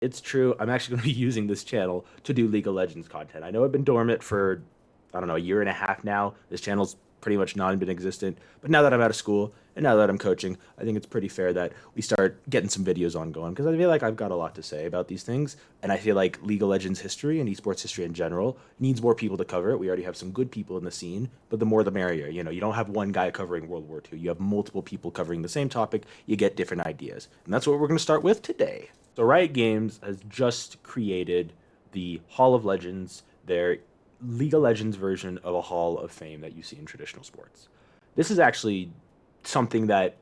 It's true. I'm actually going to be using this channel to do League of Legends content. I know I've been dormant for, I don't know, a year and a half now. This channel's pretty much not been existent. But now that I'm out of school and now that I'm coaching, I think it's pretty fair that we start getting some videos on going because I feel like I've got a lot to say about these things. And I feel like League of Legends history and esports history in general needs more people to cover it. We already have some good people in the scene, but the more the merrier. You know, you don't have one guy covering World War II. You have multiple people covering the same topic. You get different ideas. And that's what we're going to start with today. So Riot Games has just created the Hall of Legends, their League of Legends version of a Hall of Fame that you see in traditional sports. This is actually something that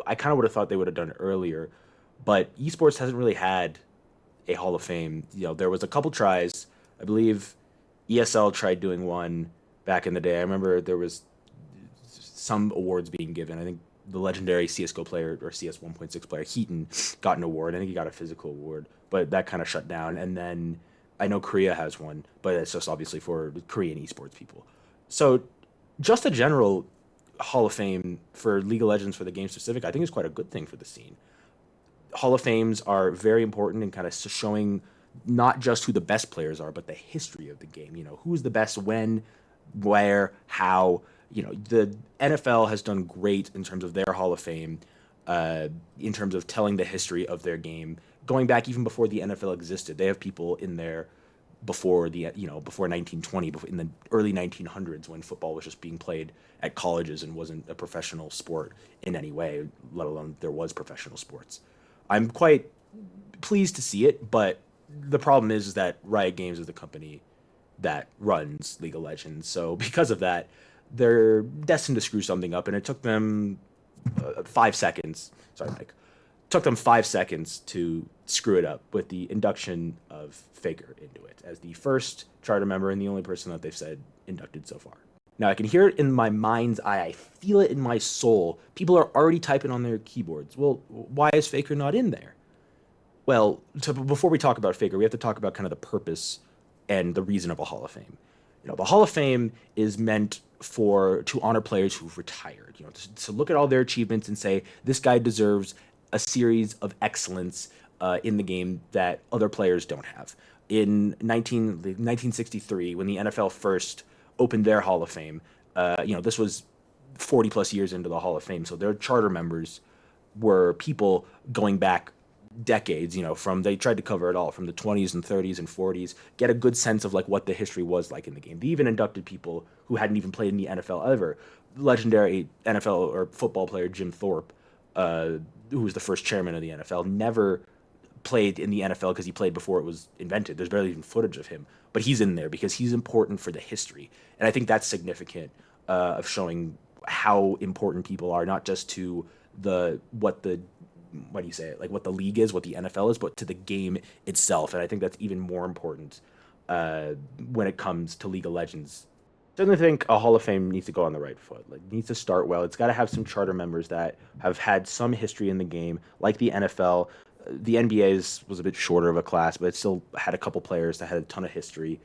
I kind of would have thought they would have done earlier, but esports hasn't really had a Hall of Fame. You know, there was a couple tries. I believe ESL tried doing one back in the day. I remember there was some awards being given. I think the legendary CS:GO player or CS 1.6 player Heaton got an award. I think he got a physical award, but that kind of shut down. And then I know Korea has one, but it's just obviously for Korean esports people. So just a general Hall of Fame for League of Legends for the game specific, I think is quite a good thing for the scene. Hall of Fames are very important in kind of showing not just who the best players are, but the history of the game. You know, who's the best when, where, how. You know, the NFL has done great in terms of their Hall of Fame, in terms of telling the history of their game, going back even before the NFL existed. They have people in there before before 1920, before, in the early 1900s when football was just being played at colleges and wasn't a professional sport in any way, let alone there was professional sports. I'm quite pleased to see it, but the problem is that Riot Games is the company that runs League of Legends. So because of that, they're destined to screw something up, and it took them 5 seconds. Sorry, Mike. Took them 5 seconds to screw it up with the induction of Faker into it as the first charter member and the only person that they've said inducted so far. Now I can hear it in my mind's eye. I feel it in my soul. People are already typing on their keyboards. Well, why is Faker not in there? Well, before we talk about Faker, we have to talk about kind of the purpose and the reason of a Hall of Fame. You know, the Hall of Fame is meant for to honor players who've retired. You know, to look at all their achievements and say this guy deserves a series of excellence in the game that other players don't have. In 1963, when the NFL first opened their Hall of Fame, this was 40 plus years into the Hall of Fame, so their charter members were people going back decades, you know, from they tried to cover it all from the 20s and 30s and 40s, get a good sense of like what the history was like in the game. They even inducted people who hadn't even played in the NFL ever. Legendary NFL or football player Jim Thorpe, who was the first chairman of the NFL, never played in the NFL because he played before it was invented. There's barely even footage of him, but he's in there because he's important for the history, and I think that's significant of showing how important people are, not just to the what do you say it, like what the league is, what the NFL is, but to the game itself. And I think that's even more important when it comes to League of Legends. I certainly think a Hall of Fame needs to go on the right foot. Like, it needs to start well. It's got to have some charter members that have had some history in the game, like the NFL. The NBA's was a bit shorter of a class, but it still had a couple players that had a ton of history.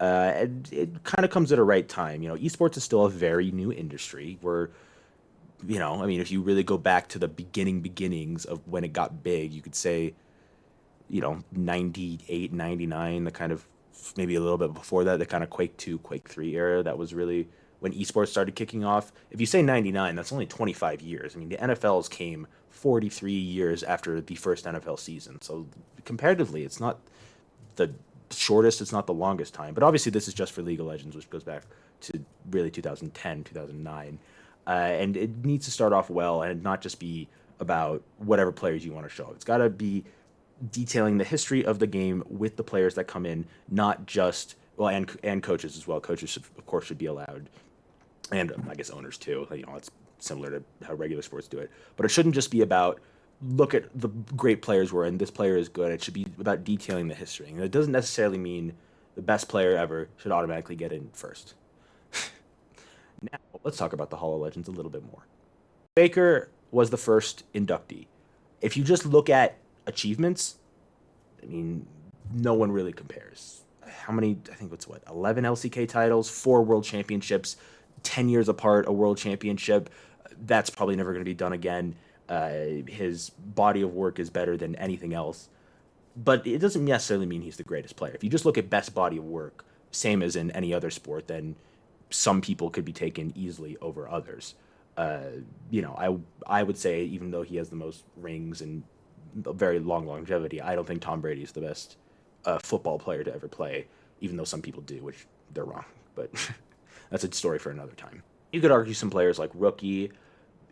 And it kind of comes at a right time. You know, esports is still a very new industry. I mean, if you really go back to the beginnings of when it got big, you could say, 98, 99, the kind of maybe a little bit before that, the kind of Quake 2, Quake 3 era, that was really when esports started kicking off. If you say 99, that's only 25 years. I mean, the NFLs came 43 years after the first NFL season. So comparatively, it's not the shortest, it's not the longest time. But obviously, this is just for League of Legends, which goes back to really 2010, 2009. And it needs to start off well and not just be about whatever players you want to show. It's got to be detailing the history of the game with the players that come in, not just well, and coaches as well. Coaches, of course, should be allowed, and I guess owners too. You know, it's similar to how regular sports do it. But it shouldn't just be about look at the great players we're in. This player is good. It should be about detailing the history. And it doesn't necessarily mean the best player ever should automatically get in first. Now, let's talk about the Hall of Legends a little bit more. Faker was the first inductee. If you just look at achievements, I mean, no one really compares. How many? I think it's 11 LCK titles, 4 world championships, 10 years apart, a world championship. That's probably never going to be done again. His body of work is better than anything else. but it doesn't necessarily mean he's the greatest player. If you just look at best body of work, same as in any other sport, then some people could be taken easily over others. I would say even though he has the most rings and a very long longevity, I don't think Tom Brady is the best football player to ever play, even though some people do, which they're wrong. But that's a story for another time. You could argue some players like Rookie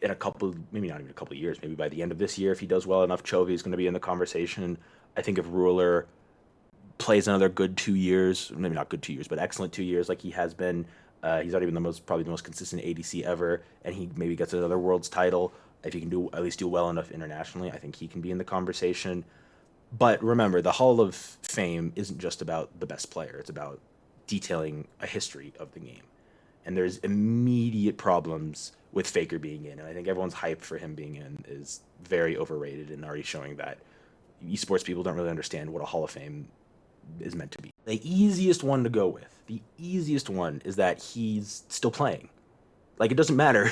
in a couple, maybe not even a couple of years, maybe by the end of this year, if he does well enough, Chovy is going to be in the conversation. I think if Ruler plays another good 2 years, maybe not good 2 years, but excellent 2 years like he has been, he's already been probably the most consistent ADC ever, and he maybe gets another Worlds title. If he can at least do well enough internationally, I think he can be in the conversation. But remember, the Hall of Fame isn't just about the best player. It's about detailing a history of the game. And there's immediate problems with Faker being in. And I think everyone's hype for him being in is very overrated and already showing that esports people don't really understand what a Hall of Fame is meant to be. The easiest one to go with, the easiest one is that he's still playing. Like, it doesn't matter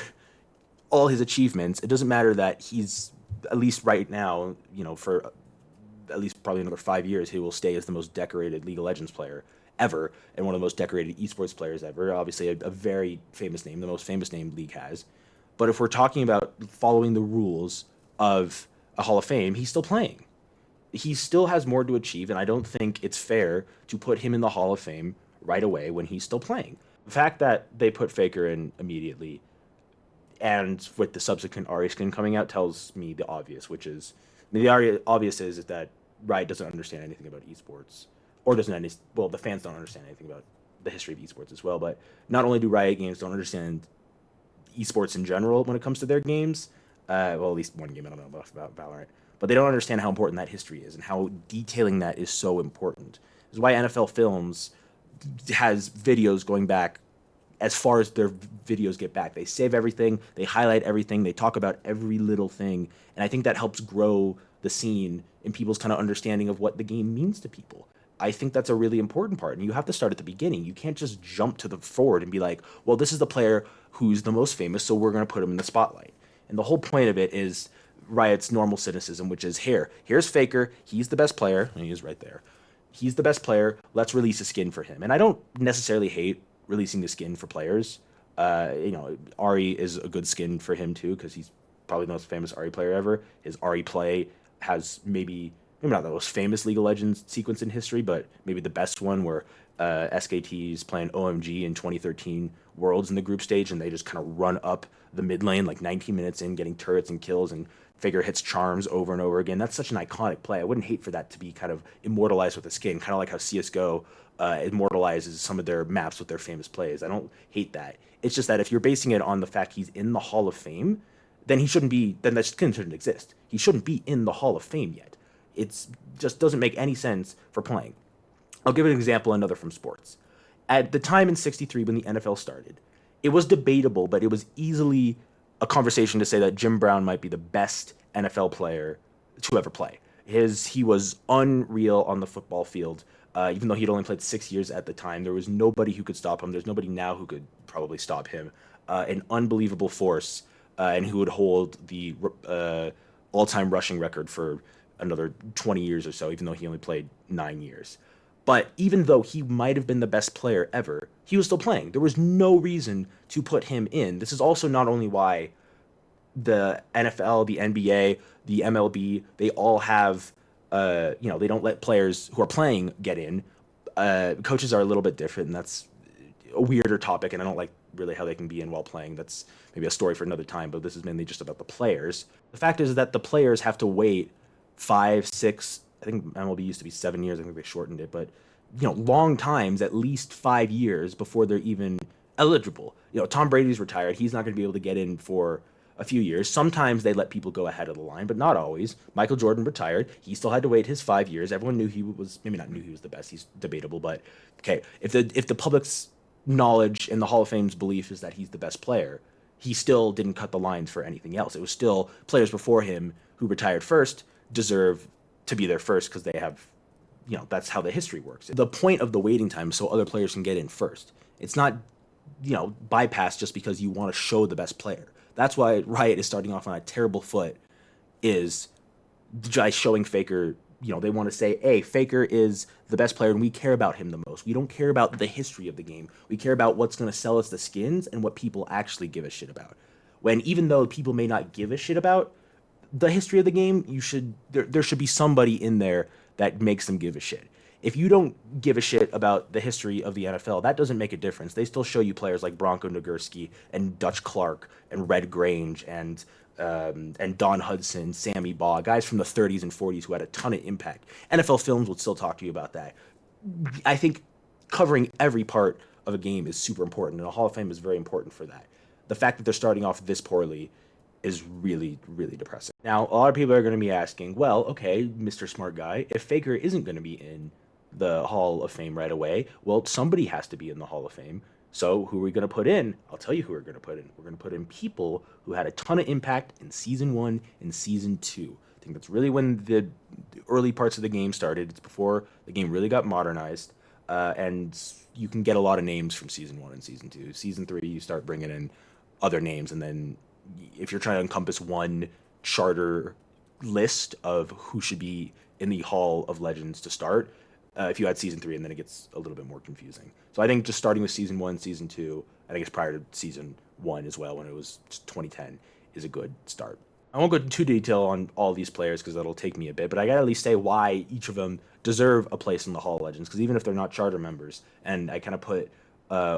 all his achievements. It doesn't matter that he's, at least right now, for at least probably another 5 years, he will stay as the most decorated League of Legends player ever and one of the most decorated esports players ever. Obviously, a very famous name, the most famous name League has. But if we're talking about following the rules of a Hall of Fame, he's still playing. He still has more to achieve, and I don't think it's fair to put him in the Hall of Fame right away when he's still playing. The fact that they put Faker in immediately and with the subsequent Ari skin coming out tells me the obvious, which is, the obvious is that Riot doesn't understand anything about esports, or the fans don't understand anything about the history of esports as well. But not only do Riot Games don't understand esports in general when it comes to their games, at least one game I don't know about Valorant, but they don't understand how important that history is and how detailing that is so important. This is why NFL Films has videos going back as far as their videos get back. They save everything, they highlight everything, they talk about every little thing, and I think that helps grow the scene and people's kind of understanding of what the game means to people. I think that's a really important part, and you have to start at the beginning. You can't just jump to the forward and be like, well, this is the player who's the most famous, so we're going to put him in the spotlight. And the whole point of it is Riot's normal cynicism, which is, here's Faker, he's the best player, and he is right there. He's the best player, let's release a skin for him. And I don't necessarily hate releasing the skin for players. Ari is a good skin for him too, because he's probably the most famous Ari player ever. His Ari play has maybe not the most famous League of Legends sequence in history, but maybe the best one, where SKT's playing OMG in 2013 Worlds in the group stage, and they just kind of run up the mid lane like 19 minutes in, getting turrets and kills, and Faker hits charms over and over again. That's such an iconic play. I wouldn't hate for that to be kind of immortalized with a skin, kind of like how CSGO immortalizes some of their maps with their famous plays. I don't hate that. It's just that if you're basing it on the fact he's in the Hall of Fame, then that skin shouldn't exist. He shouldn't be in the Hall of Fame yet. It just doesn't make any sense for playing. I'll give an example, another from sports. At the time in '63 when the NFL started, it was debatable, but it was easily a conversation to say that Jim Brown might be the best NFL player to ever play. He was unreal on the football field. Even though he'd only played 6 years at the time, there was nobody who could stop him. There's nobody now who could probably stop him. An unbelievable force, and who would hold the all-time rushing record for another 20 years or so, even though he only played 9 years. But even though he might have been the best player ever, he was still playing. There was no reason to put him in. This is also not only why the NFL, the NBA, the MLB, they all have, they don't let players who are playing get in. Coaches are a little bit different, and that's a weirder topic, and I don't like really how they can be in while playing. That's maybe a story for another time, but this is mainly just about the players. The fact is that the players have to wait 5, 6, I think MLB used to be 7 years. I think they shortened it, but long times, at least 5 years before they're even eligible. Tom Brady's retired. He's not going to be able to get in for a few years. Sometimes they let people go ahead of the line, but not always. Michael Jordan retired. He still had to wait his 5 years. Everyone knew he was, maybe not knew he was the best. He's debatable, but okay. If the public's knowledge and the Hall of Fame's belief is that he's the best player, he still didn't cut the lines for anything else. It was still players before him who retired first deserve to be there first because they have, that's how the history works. The point of the waiting time is so other players can get in first. It's not, bypass just because you want to show the best player. That's why Riot is starting off on a terrible foot, is by showing Faker, they want to say, hey, Faker is the best player and we care about him the most. We don't care about the history of the game. We care about what's going to sell us the skins and what people actually give a shit about. When even though people may not give a shit about the history of the game, there should be somebody in there that makes them give a shit. If you don't give a shit about the history of the NFL, that doesn't make a difference. They still show you players like Bronco Nagurski and Dutch Clark and Red Grange and Don Hudson, Sammy Baugh, guys from the 30s and 40s who had a ton of impact. NFL Films would still talk to you about that. I think covering every part of a game is super important, and a Hall of Fame is very important for that. The fact that they're starting off this poorly is really, really depressing. Now, a lot of people are going to be asking, well, okay, Mr. Smart Guy, if Faker isn't going to be in the Hall of Fame right away, well, somebody has to be in the Hall of Fame. So who are we going to put in? I'll tell you who we're going to put in. We're going to put in people who had a ton of impact in Season 1 and Season 2. I think that's really when the early parts of the game started. It's before the game really got modernized. And you can get a lot of names from Season 1 and Season 2. Season 3, you start bringing in other names. And then if you're trying to encompass one charter list of who should be in the Hall of Legends to start, if you had Season 3, and then it gets a little bit more confusing. So I think just starting with Season 1, Season 2, I think it's prior to Season 1 as well, when it was 2010, is a good start. I won't go into too detail on all these players because that'll take me a bit, but I gotta at least say why each of them deserve a place in the Hall of Legends, because even if they're not charter members, and I kind of put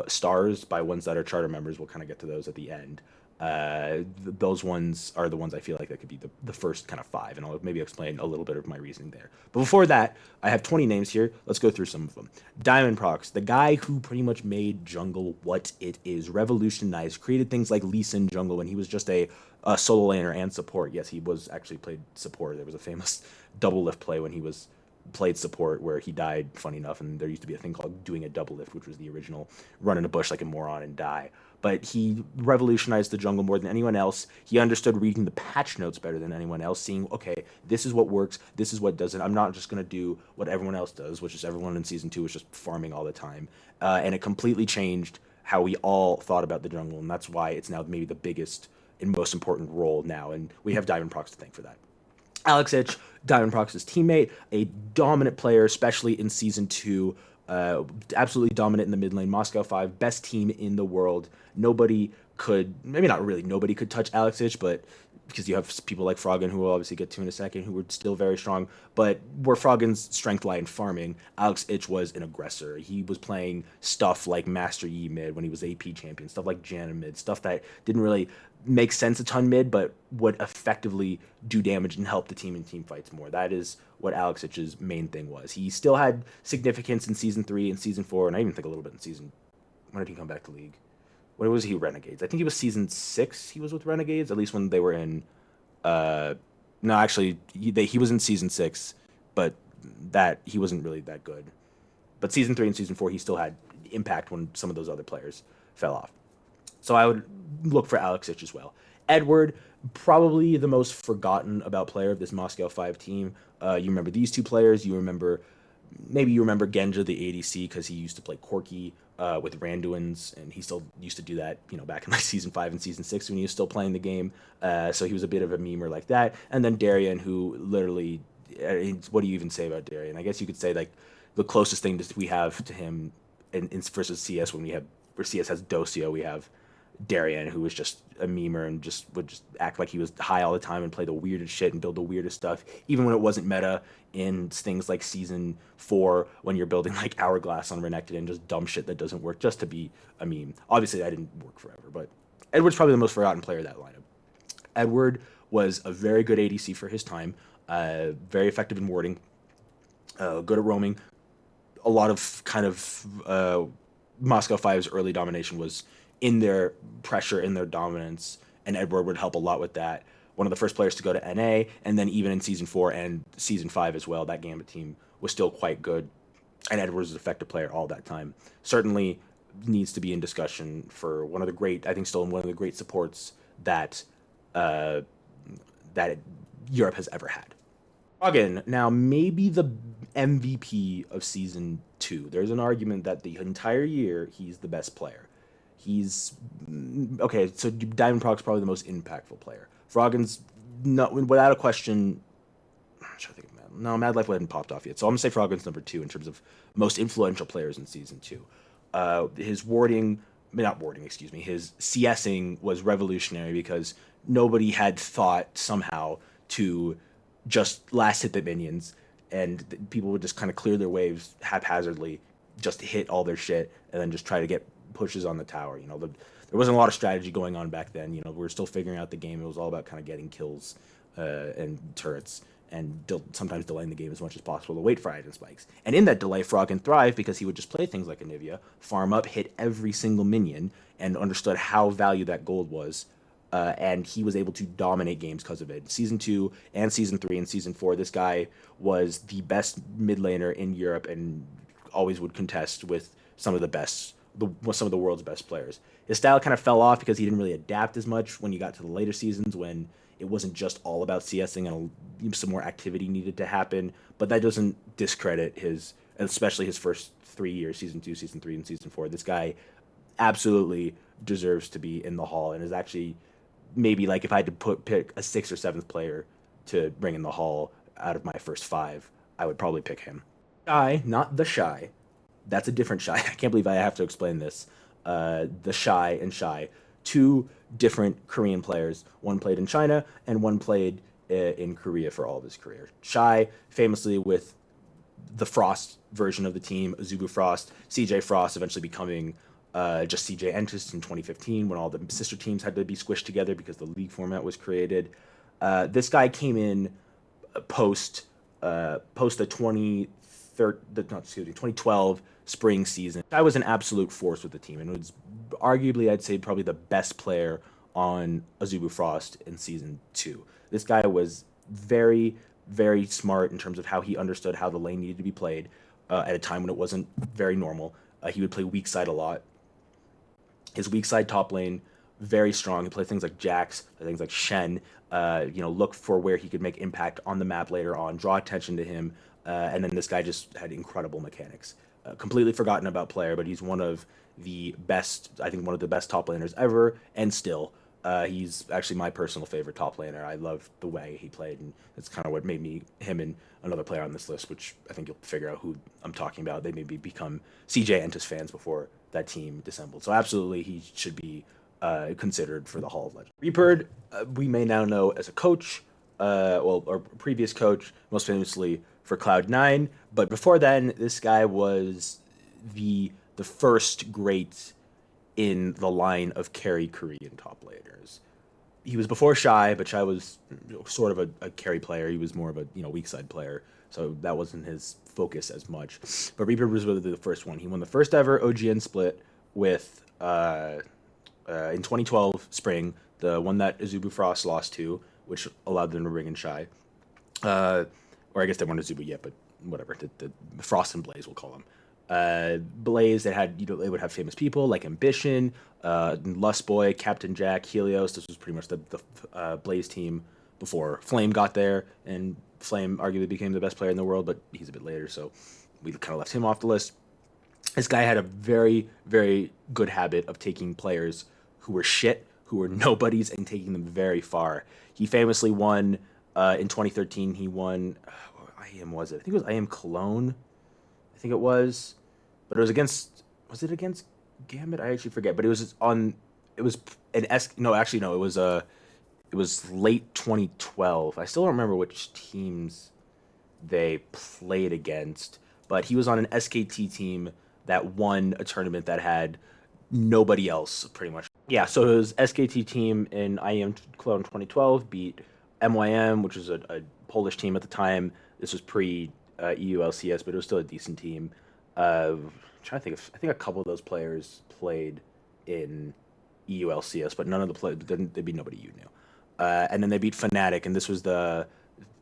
stars by ones that are charter members, we'll kind of get to those at the end. Those ones are the ones I feel like that could be the first kind of 5, and I'll maybe explain a little bit of my reasoning there. But before that, I have 20 names here. Let's go through some of them. Diamond Prox, the guy who pretty much made jungle what it is, revolutionized, created things like Lee Sin jungle when he was just a solo laner and support. Yes, he was actually played support. There was a famous double lift play when he was played support where he died, funny enough, and there used to be a thing called doing a double lift, which was the original run in a bush like a moron and die. But he revolutionized the jungle more than anyone else. He understood reading the patch notes better than anyone else, seeing, okay, this is what works, this is what doesn't. I'm not just going to do what everyone else does, which is everyone in Season 2 was just farming all the time. And it completely changed how we all thought about the jungle, and that's why it's now maybe the biggest and most important role now, and we have Diamond Prox to thank for that. Alex Ich, Diamond Prox's teammate, a dominant player, especially in Season 2. Absolutely dominant in the mid lane. Moscow 5, best team in the world. Nobody could, maybe not really nobody could touch Alex Ich, but because you have people like Froggen, who we'll obviously get to in a second, who were still very strong. But where Froggen's strength lie in farming, Alex Ich was an aggressor. He was playing stuff like Master Yi mid when he was AP champion, stuff like Janna mid, stuff that didn't really make sense a ton mid, but would effectively do damage and help the team in team fights more. That is what Alex Ich's main thing was. He still had significance in Season 3 and Season 4, and I even think a little bit in Season... When did he come back to League? When was he Renegades? I think he was Season 6 he was with Renegades, at least when they were in... no, actually, he was in Season 6, but that he wasn't really that good. But Season 3 and Season 4, he still had impact when some of those other players fell off. So I would look for Alex Ich as well. Edward, probably the most forgotten about player of this Moscow 5 team. You remember these two players. Maybe you remember Genja, the ADC, because he used to play Corki with Randuins, and he still used to do that, back in like Season 5 and Season 6 when he was still playing the game. So he was a bit of a memer like that. And then Darien, who literally, what do you even say about Darien? I guess you could say like the closest thing that we have to him in versus CS where CS has Docio, we have Darien, who was just a memer and would just act like he was high all the time and play the weirdest shit and build the weirdest stuff, even when it wasn't meta in things like Season 4 when you're building like Hourglass on Renekton and just dumb shit that doesn't work just to be a meme. Obviously, that didn't work forever, but Edward's probably the most forgotten player of that lineup. Edward was a very good ADC for his time, very effective in warding, good at roaming. A lot of kind of Moscow 5's early domination was in their pressure, in their dominance, and Edward would help a lot with that. One of the first players to go to NA, and then even in Season 4 and Season 5 as well, that Gambit team was still quite good, and Edward was an effective player all that time. Certainly needs to be in discussion for one of the great, I think still one of the great supports that that Europe has ever had. Froggen, now maybe the MVP of Season 2. There's an argument that the entire year he's the best player. He's okay. So Diamond Prox probably the most impactful player. Froggen's not without a question I'm trying to think of Mad Life hadn't popped off yet. So I'm gonna say Frogman's number 2 in terms of most influential players in season 2. His warding, not warding, excuse me, his CSing was revolutionary because nobody had thought somehow to just last hit the minions, and people would just kind of clear their waves haphazardly, just hit all their shit, and then just try to get pushes on the tower. There wasn't a lot of strategy going on back then. We were still figuring out the game. It was all about kind of getting kills and turrets, and sometimes delaying the game as much as possible to wait for item spikes. And in that delay, Frog can thrive because he would just play things like Anivia, farm up, hit every single minion, and understood how valued that gold was. And he was able to dominate games because of it. Season 2 and Season 3 and Season 4, this guy was the best mid laner in Europe and always would contest with some of the best, some of the world's best players. His style kind of fell off because he didn't really adapt as much when you got to the later seasons, when it wasn't just all about CSing and some more activity needed to happen. But that doesn't discredit especially his first 3 years, Season 2, Season 3, and Season 4. This guy absolutely deserves to be in the Hall, and is actually maybe, like, if I had to pick a 6th or 7th player to bring in the Hall out of my first 5, I would probably pick him. Shy, not the Shy. That's a different Shy. I can't believe I have to explain this. The Shy and Shy, 2 different Korean players. One played in China and one played in Korea for all of his career. Shy, famously with the Frost version of the team, Azubu Frost, CJ Frost eventually becoming just CJ Entis in 2015, when all the sister teams had to be squished together because the league format was created. This guy came in post the 2012 spring season. I was an absolute force with the team, and was arguably, I'd say, probably the best player on Azubu Frost in season 2. This guy was very, very smart in terms of how he understood how the lane needed to be played at a time when it wasn't very normal. He would play weak side a lot. His weak side top lane, very strong. He played things like Jax, things like Shen. Look for where he could make impact on the map later on, draw attention to him, and then this guy just had incredible mechanics. Completely forgotten about player, but he's one of the best, I think one of the best top laners ever, and still. He's actually my personal favorite top laner. I love the way he played, and that's kind of what made me him and another player on this list, which I think you'll figure out who I'm talking about. They maybe become CJ Entis fans before that team dissembled. So absolutely, he should be considered for the Hall of Legends. Reaper, we may now know as a coach, our previous coach, most famously for Cloud9. But before then, this guy was the first great in the line of carry Korean top laners. He was before Shy, but Shy was sort of a carry player. He was more of a weak side player, so that wasn't his focus as much. But Reaper was really the first one. He won the first ever OGN split with in 2012 spring, the one that Azubu Frost lost to, which allowed them to bring in Shy. Or I guess they weren't Azubu yet, but whatever. The Frost and Blaze, we'll call them. Blaze, that had they would have famous people like Ambition, Lustboy, Captain Jack, Helios. This was pretty much the Blaze team before Flame got there, and Flame arguably became the best player in the world, but he's a bit later, so we kind of left him off the list. This guy had a very, very good habit of taking players who were shit, who were nobodies, and taking them very far. He famously won in 2013. He won. What IM was it? I think it was IM Cologne. I think it was, but it was against. Was it against Gambit? I actually forget. But it was on. It was an S. No, actually, no. It was It was late 2012. I still don't remember which teams they played against, but he was on an SKT team that won a tournament that had nobody else, pretty much. Yeah, so his SKT team in IEM Cologne 2012 beat MYM, which was a Polish team at the time. This was pre EU LCS, but it was still a decent team. I'm trying to think I think a couple of those players played in EU LCS, but none of the players, they beat nobody you knew. And then they beat Fnatic, and this was the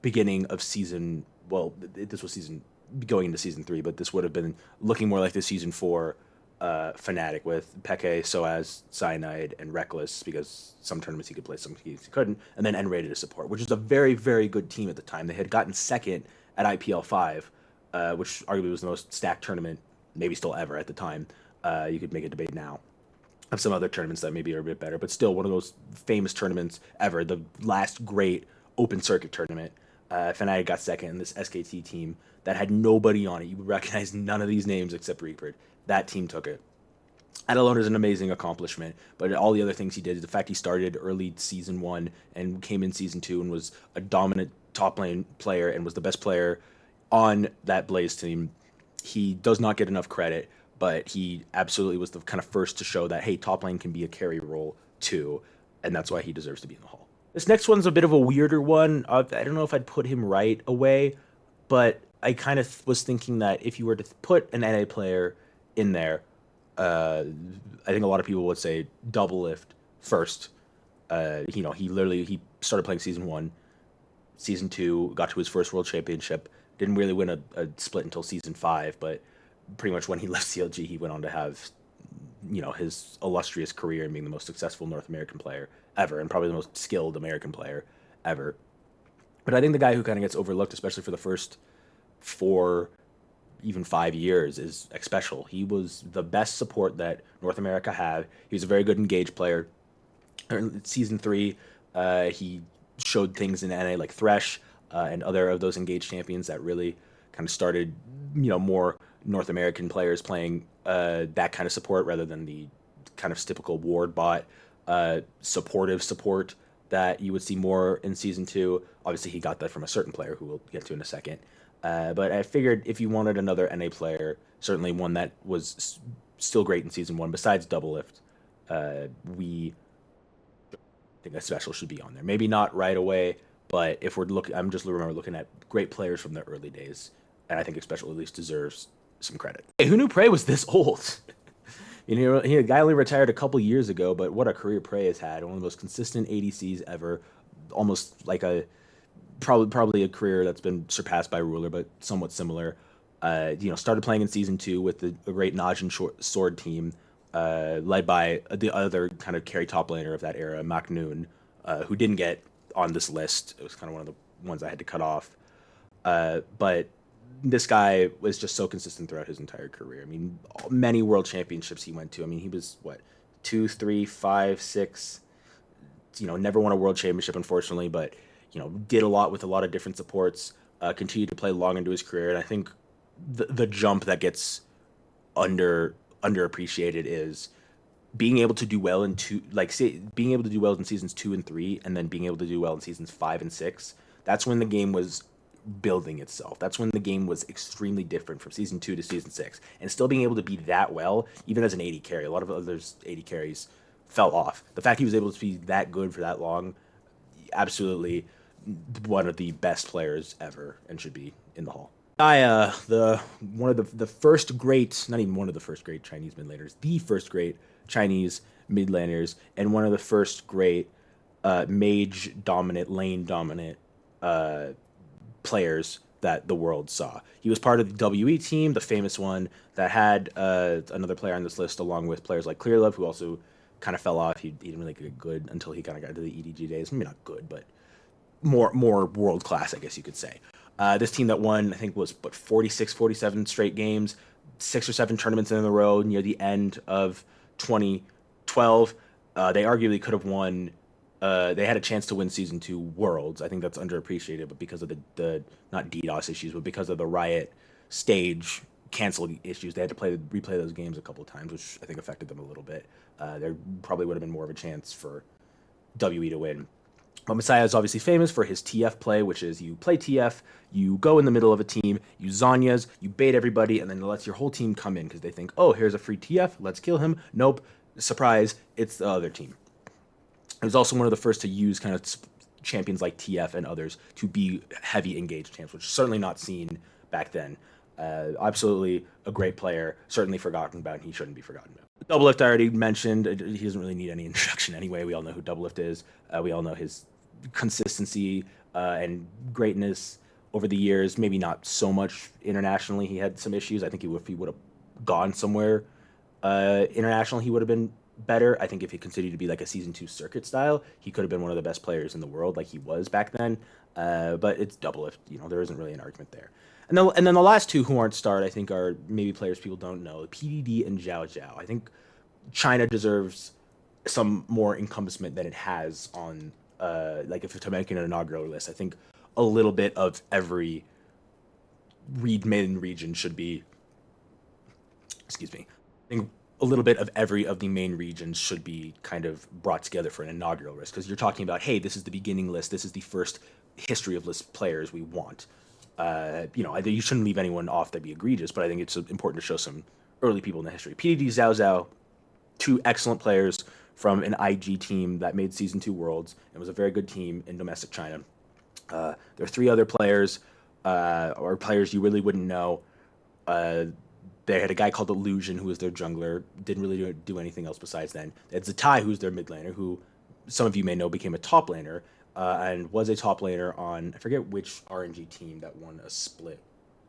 beginning of season. Well, this was season going into season 3, but this would have been looking more like the season 4 Fnatic with Peke, Soaz, Cyanide, and Reckless, because some tournaments he could play, some he couldn't, and then N-rated as support, which was a very, very good team at the time. They had gotten second at IPL 5, which arguably was the most stacked tournament, maybe still ever at the time. You could make a debate now of some other tournaments that maybe are a bit better, but still one of those famous tournaments ever, the last great open circuit tournament. Fnatic got second, and this SKT team that had nobody on it, you would recognize none of these names except Reaper. That team took it. That alone is an amazing accomplishment, but all the other things he did, the fact he started early season one and came in season two and was a dominant top lane player and was the best player on that Blaze team, he does not get enough credit, but he absolutely was the kind of first to show that, hey, top lane can be a carry role too, and that's why he deserves to be in the Hall. This next one's a bit of a weirder one. I don't know if I'd put him right away, but I kind of was thinking that if you were to put an NA player in there, I think a lot of people would say double lift first. He started playing season one, season two, got to his first world championship. Didn't really win a split until season five, but pretty much when he left CLG, he went on to have, his illustrious career and being the most successful North American player ever, and probably the most skilled American player ever. But I think the guy who kind of gets overlooked, especially for the first 4, even 5 years, is Xpecial. He was the best support that North America had. He was a very good engaged player. In season three, he showed things in NA like Thresh and other of those engaged champions that really kind of started, more North American players playing that kind of support rather than the kind of typical ward bot supportive support that you would see more in season two. Obviously, he got that from a certain player who we'll get to in a second. But I figured if you wanted another NA player, certainly one that was still great in season one, besides Double Lift, we think Xpecial should be on there. Maybe not right away, but if we're looking, I'm just remember looking at great players from the early days, and I think Xpecial at least deserves some credit. Hey, who knew Prey was this old? A guy only retired a couple years ago, but what a career Prey has had. One of the most consistent ADCs ever, almost like probably a career that's been surpassed by Ruler, but somewhat similar. Started playing in season two with the great Najin Sword team, led by the other kind of carry top laner of that era, Maknoon, who didn't get on this list. It was kind of one of the ones I had to cut off. But this guy was just so consistent throughout his entire career. I mean, many world championships he went to. I mean, he was, 2, 3, 5, 6, never won a world championship, unfortunately, but did a lot with a lot of different supports, continued to play long into his career. And I think the jump that gets underappreciated is being able to do well being able to do well in seasons 2 and 3, and then being able to do well in seasons 5 and 6. That's when the game was building itself. That's when the game was extremely different from season 2 to season 6. And still being able to be that well, even as an 80 carry, a lot of others 80 carries fell off. The fact he was able to be that good for that long, absolutely one of the best players ever, and should be in the Hall. One of the first great, not even one of the first great Chinese mid laners, the first great Chinese mid laners, and one of the first great mage dominant, lane dominant players that the world saw. He was part of the WE team, the famous one that had another player on this list, along with players like Clearlove, who also kind of fell off. He didn't really get good until he kind of got into the EDG days. Maybe not good, but more world class, I guess you could say. This team that won, I think, was 46, 47 straight games, 6 or 7 tournaments in a row near the end of 2012. They arguably could have won. They had a chance to win season 2 Worlds. I think that's underappreciated, but because of the not DDoS issues, but because of the Riot stage canceled issues, they had to replay those games a couple of times, which I think affected them a little bit. There probably would have been more of a chance for WE to win. But Messiah is obviously famous for his TF play, which is you play TF, you go in the middle of a team, you Zanyas, you bait everybody, and then it lets your whole team come in because they think, oh, here's a free TF, let's kill him. Nope, surprise, it's the other team. He was also one of the first to use kind of champions like TF and others to be heavy engaged champs, which is certainly not seen back then. Absolutely a great player, certainly forgotten about, and he shouldn't be forgotten about. Doublelift I already mentioned. He doesn't really need any introduction anyway. We all know who Doublelift is. We all know his consistency and greatness over the years. Maybe not so much internationally. He had some issues. I think if he would have gone somewhere international, he would have been better. I think if he continued to be like a season 2 circuit style, he could have been one of the best players in the world like he was back then. But it's Doublelift. There isn't really an argument there. And then the last two who aren't starred, I think, are maybe players people don't know, PDD and Zhao Zhao. I think China deserves some more encompassment than it has on, if to make an inaugural list. I think a little bit of every main region should be, excuse me, I think a little bit of every of the main regions should be kind of brought together for an inaugural list, because you're talking about, hey, this is the beginning list, this is the first history of list players we want. You shouldn't leave anyone off that'd be egregious, but I think it's important to show some early people in the history. PDD, Zhao Zhao, two excellent players from an IG team that made Season 2 Worlds and was a very good team in domestic China. There are three other players, or players you really wouldn't know. Uh, they had a guy called Illusion, who was their jungler. Didn't really do anything else besides then. They had Zatai, who's their mid laner, who some of you may know became a top laner, and was a top laner on, I forget which RNG team that won a split.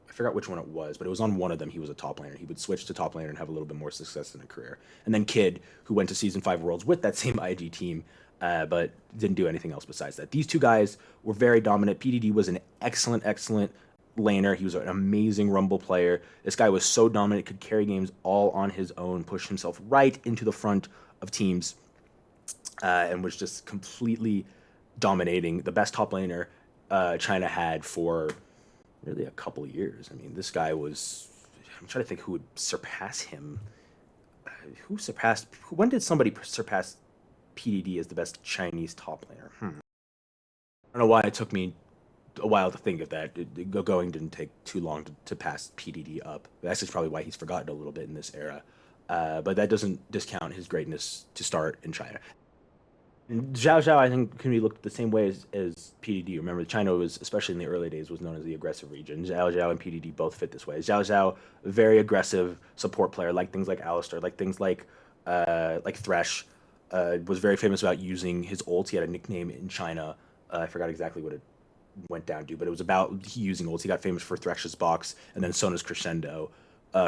I forgot which one it was, but it was on one of them. He was a top laner. He would switch to top laner and have a little bit more success in a career. And then Kid, who went to Season 5 Worlds with that same IG team, but didn't do anything else besides that. These two guys were very dominant. PDD was an excellent laner. He was an amazing Rumble player. This guy was so dominant, could carry games all on his own, push himself right into the front of teams, and was just completely dominating. The best top laner China had for really a couple years. I mean, this guy was. I'm trying to think who would surpass him. When did somebody surpass PDD as the best Chinese top laner? I don't know why it took me a while to think of that. Going didn't take too long to pass PDD up. That's just probably why he's forgotten a little bit in this era. But that doesn't discount his greatness to start in China. And Zhao Zhao, I think, can be looked the same way as PDD. Remember, China was, especially in the early days, was known as the aggressive region. Zhao Zhao and PDD both fit this way. Zhao Zhao, a very aggressive support player, like things like Alistar, like things like Thresh, was very famous about using his ult. He had a nickname in China. I forgot exactly what it went down to, but it was about he using ults. He got famous for Thresh's box and then Sona's crescendo.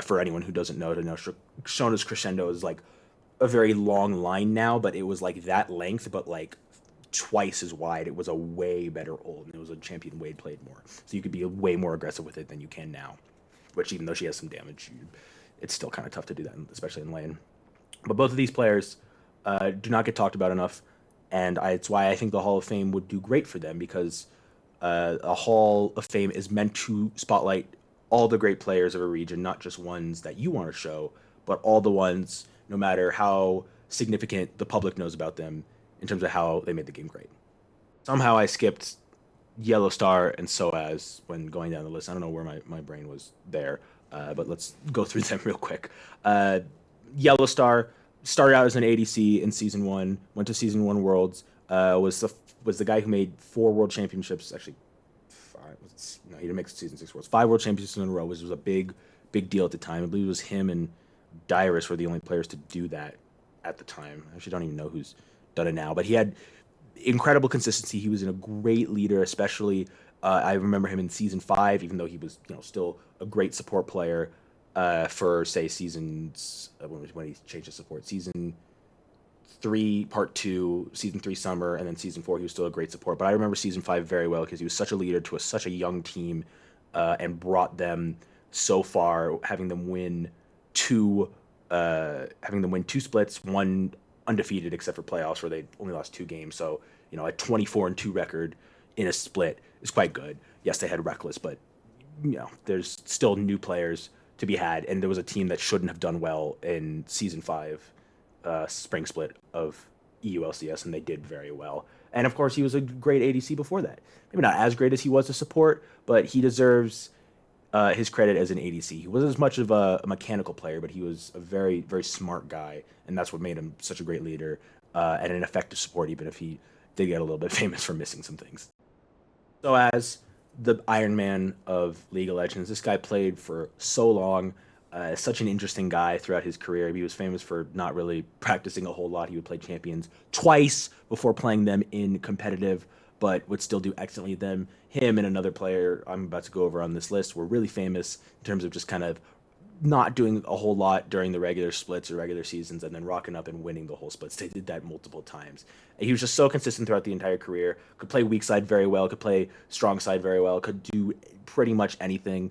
For anyone who doesn't know, Sona's crescendo is like a very long line now, but it was like that length, but like twice as wide. It was a way better ult, and it was a champion Wade played more, so you could be way more aggressive with it than you can now. Which, even though she has some damage, it's still kind of tough to do that, especially in lane. But both of these players do not get talked about enough, and it's why I think the Hall of Fame would do great for them, because a Hall of Fame is meant to spotlight all the great players of a region, not just ones that you want to show, but all the ones, no matter how significant the public knows about them in terms of how they made the game great. Somehow I skipped Yellow Star and Soaz when going down the list. I don't know where my brain was there, but let's go through them real quick. Yellow Star started out as an ADC in Season 1, went to Season 1 Worlds, was the guy who made 4 World Championships, actually 5, no, he didn't make Season 6 Worlds, 5 World Championships in a row, which was a big deal at the time. I believe it was him and Dyrus were the only players to do that at the time. I actually don't even know who's done it now, but he had incredible consistency. He was a great leader, especially I remember him in Season 5, even though he was still a great support player for, say, seasons when he changed to support. Season 3 Part 2, Season 3 Summer, and then Season 4 he was still a great support. But I remember Season 5 very well because he was such a leader to such a young team, and brought them so far, having them win two splits, one undefeated except for playoffs where they only lost 2 games. So a 24-2 record in a split is quite good. Yes, they had Reckless, but there's still new players to be had, and there was a team that shouldn't have done well in Season 5 spring split of EULCS, and they did very well. And of course, he was a great ADC before that. Maybe not as great as he was a support, but he deserves his credit as an ADC. He wasn't as much of a mechanical player, but he was a very, very smart guy, and that's what made him such a great leader and an effective support, even if he did get a little bit famous for missing some things. So as the Iron Man of League of Legends, this guy played for so long, such an interesting guy throughout his career. He was famous for not really practicing a whole lot. He would play champions twice before playing them in competitive, but would still do excellently them. Him and another player I'm about to go over on this list were really famous in terms of just kind of not doing a whole lot during the regular splits or regular seasons and then rocking up and winning the whole splits. They did that multiple times. And he was just so consistent throughout the entire career. Could play weak side very well, could play strong side very well, could do pretty much anything.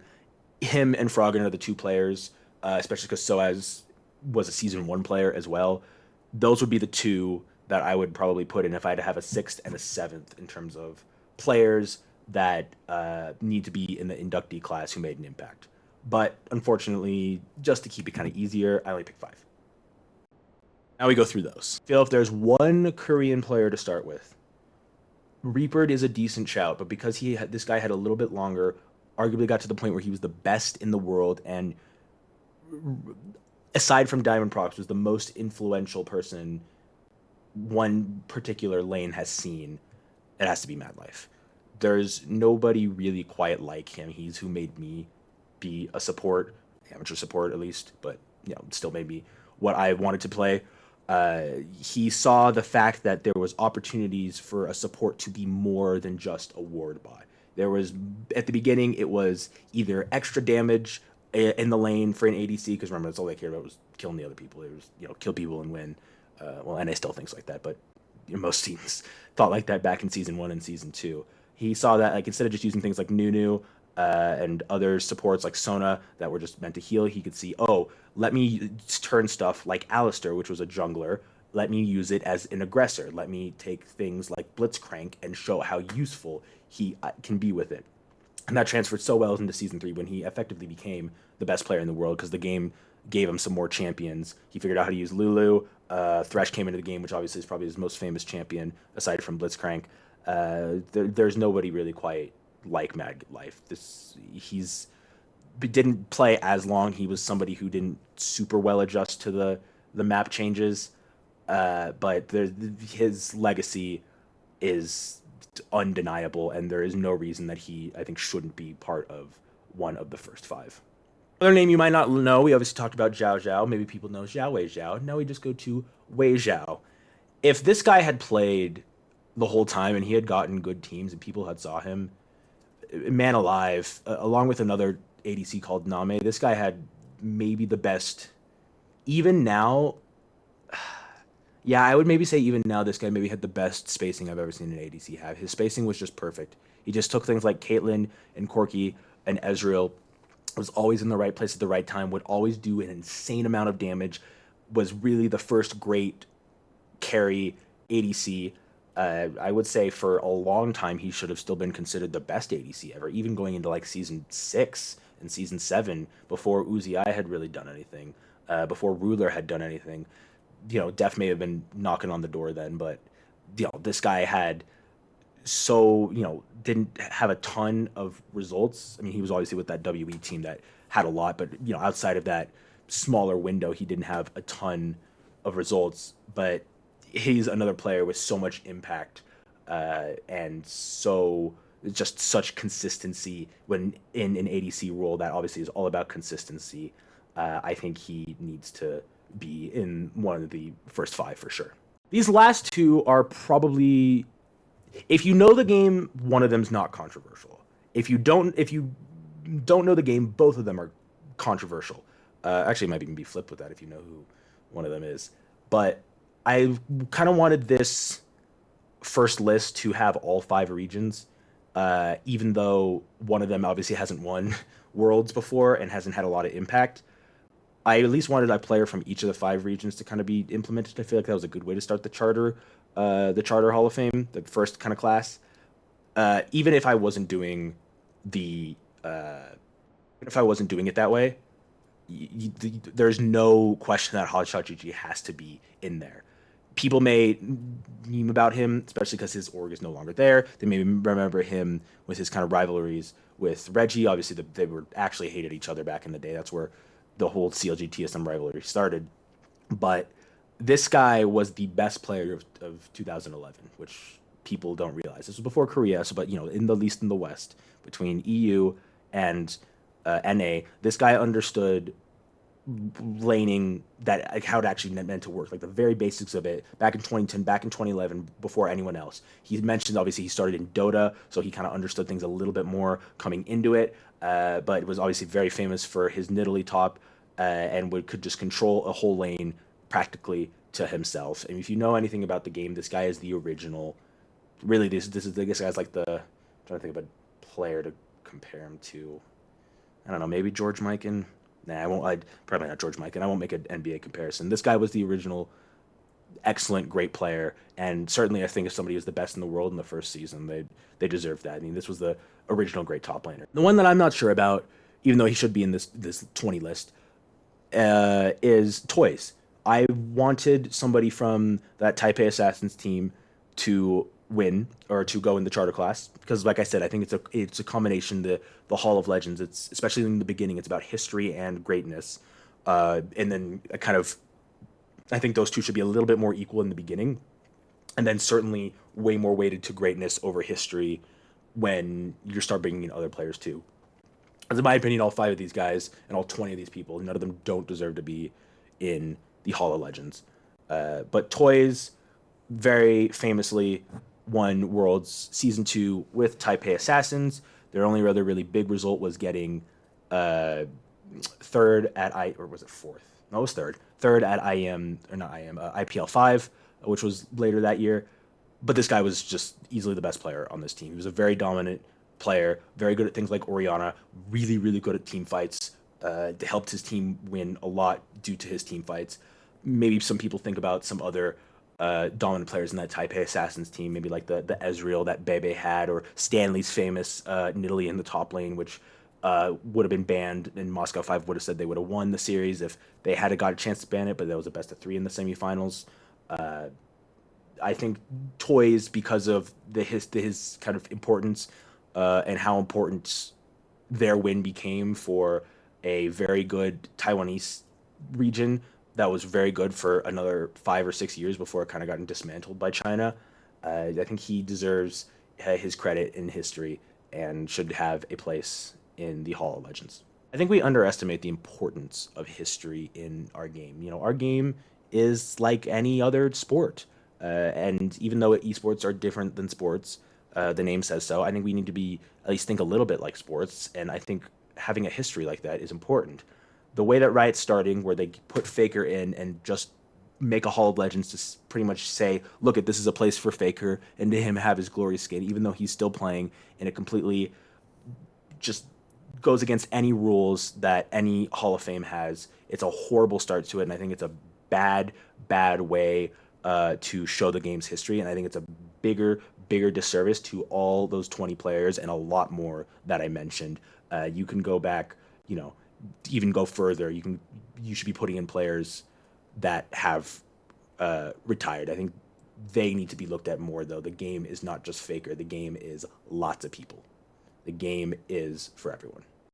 Him and Froggen are the two players, especially because Soaz was a Season 1 player as well. Those would be the two that I would probably put in if I had to have a 6th and a 7th in terms of players that need to be in the inductee class who made an impact. But unfortunately, just to keep it kind of easier, I only picked 5. Now we go through those. I feel if there's one Korean player to start with, Reapered is a decent shout, but because this guy had a little bit longer, arguably got to the point where he was the best in the world, and aside from Diamond Prox, was the most influential person one particular lane has seen. It has to be Mad Life. There's nobody really quite like him. He's who made me be a support, amateur support at least, but still made me what I wanted to play. He saw the fact that there was opportunities for a support to be more than just a ward buy. There was, at the beginning, it was either extra damage in the lane for an ADC, because remember, that's all they cared about was killing the other people. It was, kill people and win. Well, NA still thinks like that, but most teams thought like that back in Season 1 and Season 2. He saw that, like, instead of just using things like Nunu and other supports like Sona that were just meant to heal, he could see, oh, let me turn stuff like Alistar, which was a jungler, let me use it as an aggressor. Let me take things like Blitzcrank and show how useful he can be with it. And that transferred so well into Season 3 when he effectively became the best player in the world, because the game gave him some more champions. He figured out how to use Lulu. Thresh came into the game, which obviously is probably his most famous champion, aside from Blitzcrank. There's nobody really quite like Mad Life. He's didn't play as long. He was somebody who didn't super well adjust to the map changes, but his legacy is undeniable, and there is no reason that I think shouldn't be part of one of the first 5. Another name you might not know, we obviously talked about Zhao Zhao. Maybe people know Zhao Wei Zhao. Now we just go to Wei Zhao. If this guy had played the whole time and he had gotten good teams and people had saw him, man alive, along with another ADC called Name, this guy had maybe the best. Even now, yeah, I would maybe say even now this guy maybe had the best spacing I've ever seen an ADC have. His spacing was just perfect. He just took things like Caitlyn and Corki and Ezreal, was always in the right place at the right time, would always do an insane amount of damage, was really the first great carry ADC. I would say for a long time he should have still been considered the best ADC ever, even going into like Season 6 and Season 7, before Uzi had really done anything, before Ruler had done anything. Def may have been knocking on the door then, but this guy had didn't have a ton of results. I mean, he was obviously with that WE team that had a lot, but outside of that smaller window, he didn't have a ton of results. But he's another player with so much impact, and so just such consistency when in an ADC role that obviously is all about consistency. I think he needs to be in one of the first 5 for sure. These last 2 are probably, if you know the game, one of them's not controversial. If you don't know the game, both of them are controversial. Actually, it might even be flipped with that if you know who one of them is. But I kind of wanted this first list to have all 5 regions, even though one of them obviously hasn't won Worlds before and hasn't had a lot of impact. I at least wanted a player from each of the 5 regions to kind of be implemented. I feel like that was a good way to start the Charter Hall of Fame, the first kind of class. Even if I wasn't doing it that way, there's no question that Hotshot GG has to be in there. People may meme about him, especially because his org is no longer there. They may remember him with his kind of rivalries with Reggie. Obviously, they were actually hated each other back in the day. That's where the whole CLG TSM rivalry started. But this guy was the best player of 2011, which people don't realize. This was before Korea, so but at least in the West, between EU and NA, this guy understood laning, that like how it actually meant to work, like the very basics of it back in 2010, back in 2011, before anyone else. He mentioned obviously he started in Dota, so he kind of understood things a little bit more coming into it, but was obviously very famous for his Nidalee top, and could just control a whole lane practically to himself. And if you know anything about the game, this guy is the original. Really, this guy's like I'm trying to think of a player to compare him to. I don't know, maybe George Mikan. Nah, I won't. Probably not George Mikan. I won't make an NBA comparison. This guy was the original excellent, great player, and certainly I think if somebody was the best in the world in the first season, they deserve that. I mean, this was the original great top laner. The one that I'm not sure about, even though he should be in this 20 list, is Toys. I wanted somebody from that Taipei Assassins team to win or to go in the charter class because, like I said, I think it's a combination. The Hall of Legends. It's especially in the beginning. It's about history and greatness, and then a kind of I think those two should be a little bit more equal in the beginning, and then certainly way more weighted to greatness over history when you start bringing in other players too. As in my opinion, all five of these guys and all 20 of these people, none of them don't deserve to be in the Hall of Legends. But Toys very famously won Worlds Season 2 with Taipei Assassins. Their only other really big result was getting uh, third at or was it fourth? No, it was third. Third at IM, or not IM, IPL 5, which was later that year. But this guy was just easily the best player on this team. He was a very dominant player, very good at things like Oriana, really, really good at team fights. Helped his team win a lot due to his team fights. Maybe some people think about some other dominant players in that Taipei Assassins team, maybe like the Ezreal that Bebe had, or Stanley's famous Nidalee in the top lane, which would have been banned, and Moscow 5 would have said they would have won the series if they had got a chance to ban it, but there was a best of 3 in the semifinals. I think Toys, because of his kind of importance and how important their win became for a very good Taiwanese region that was very good for another 5 or 6 years before it kind of gotten dismantled by China. I think he deserves his credit in history and should have a place in the Hall of Legends. I think we underestimate the importance of history in our game. You know, our game is like any other sport. And even though esports are different than sports, the name says so. I think we need to be at least think a little bit like sports, and I think having a history like that is important. The way that Riot's starting, where they put Faker in and just make a Hall of Legends to pretty much say, look, this is a place for Faker, and to him have his glory skin, even though he's still playing in a completely just goes against any rules that any Hall of Fame has. It's a horrible start to it, and I think it's a bad, bad way to show the game's history, and I think it's a bigger disservice to all those 20 players and a lot more that I mentioned. You can go back, you know, even go further. You should be putting in players that have retired. I think they need to be looked at more, though. The game is not just Faker. The game is lots of people. The game is for everyone.